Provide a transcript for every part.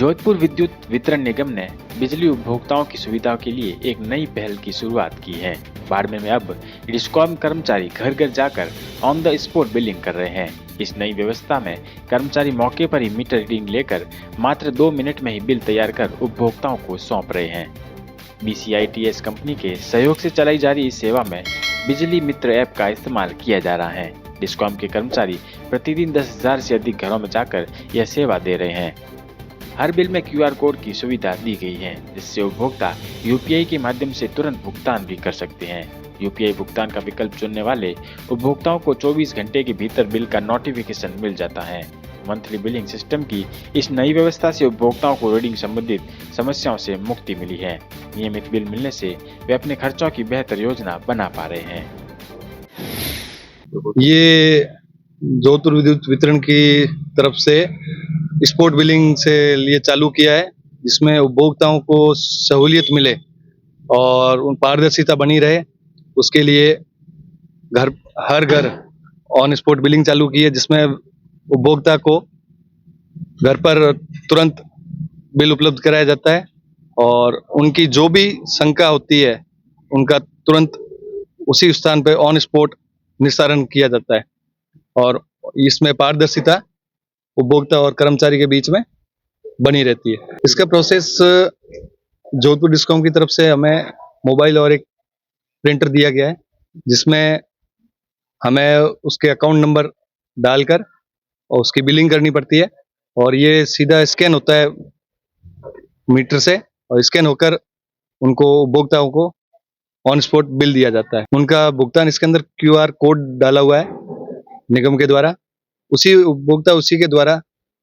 जोधपुर विद्युत वितरण निगम ने बिजली उपभोक्ताओं की सुविधा के लिए एक नई पहल की शुरुआत की है। बाड़मेर में अब डिस्कॉम कर्मचारी घर घर जाकर ऑन द स्पॉट बिलिंग कर रहे हैं। इस नई व्यवस्था में कर्मचारी मौके पर ही मीटर रीडिंग लेकर मात्र 2 मिनट में ही बिल तैयार कर उपभोक्ताओं को सौंप रहे हैं। BCITS कंपनी के सहयोग से चलाई जा रही इस सेवा में बिजली मित्र ऐप का इस्तेमाल किया जा रहा है। डिस्कॉम के कर्मचारी प्रतिदिन 10,000 से अधिक घरों में जाकर यह सेवा दे रहे हैं। हर बिल में QR कोड की सुविधा दी गई है, जिससे उपभोक्ता UPI के माध्यम से तुरंत भुगतान भी कर सकते हैं। UPI भुगतान का विकल्प चुनने वाले उपभोक्ताओं को 24 घंटे के भीतर बिल का नोटिफिकेशन मिल जाता है। मंथली बिलिंग सिस्टम की इस नई व्यवस्था से उपभोक्ताओं को रीडिंग संबंधित समस्याओं से मुक्ति मिली है। नियमित बिल मिलने से वे अपने खर्चों की बेहतर योजना बना पा रहे हैं। ये जोधपुर विद्युत वितरण की तरफ से स्पॉट बिलिंग से लिए चालू किया है, जिसमें उपभोक्ताओं को सहूलियत मिले और उन पारदर्शिता बनी रहे। उसके लिए हर घर ऑन स्पॉट बिलिंग चालू की है, जिसमें उपभोक्ता को घर पर तुरंत बिल उपलब्ध कराया जाता है और उनकी जो भी शंका होती है उनका तुरंत उसी स्थान पर ऑन स्पॉट निस्तारण किया जाता है और इसमें पारदर्शिता उपभोक्ता और कर्मचारी के बीच में बनी रहती है। इसका प्रोसेस जोधपुर डिस्कॉम की तरफ से हमें मोबाइल और एक प्रिंटर दिया गया है, जिसमें हमें उसके अकाउंट नंबर डालकर और उसकी बिलिंग करनी पड़ती है और ये सीधा स्कैन होता है मीटर से और स्कैन होकर उनको उपभोक्ताओं को ऑन स्पॉट बिल दिया जाता है। उनका भुगतान इसके अंदर QR कोड डाला हुआ है निगम के द्वारा। उसी उपभोक्ता उसी के द्वारा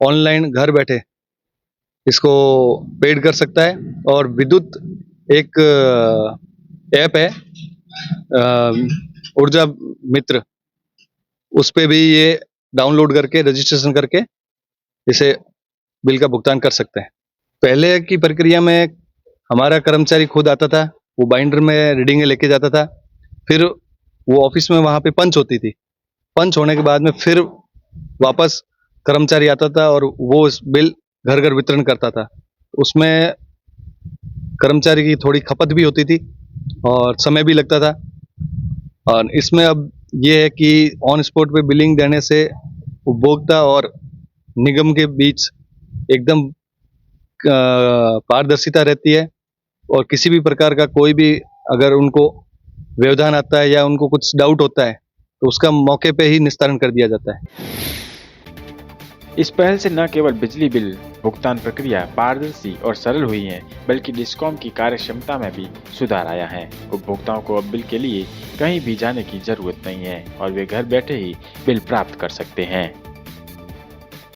ऑनलाइन घर बैठे इसको पेड कर सकता है और विद्युत एक ऐप है ऊर्जा मित्र, उस पे भी ये डाउनलोड करके रजिस्ट्रेशन करके इसे बिल का भुगतान कर सकते हैं। पहले की प्रक्रिया में हमारा कर्मचारी खुद आता था, वो बाइंडर में रीडिंग लेके जाता था, फिर वो ऑफिस में वहाँ पे पंच होती थी। पंच होने के बाद में फिर वापस कर्मचारी आता था और वो इस बिल घर घर वितरण करता था। उसमें कर्मचारी की थोड़ी खपत भी होती थी और समय भी लगता था। और इसमें अब ये है कि ऑन स्पॉट पे बिलिंग देने से उपभोक्ता और निगम के बीच एकदम पारदर्शिता रहती है और किसी भी प्रकार का कोई भी अगर उनको व्यवधान आता है या उनको कुछ डाउट होता है तो उसका मौके पे ही निस्तारण कर दिया जाता है। इस पहल से न केवल बिजली बिल भुगतान प्रक्रिया पारदर्शी और सरल हुई है, बल्कि डिस्कॉम की कार्यक्षमता में भी सुधार आया है। उपभोक्ताओं को अब बिल के लिए कहीं भी जाने की जरूरत नहीं है और वे घर बैठे ही बिल प्राप्त कर सकते हैं।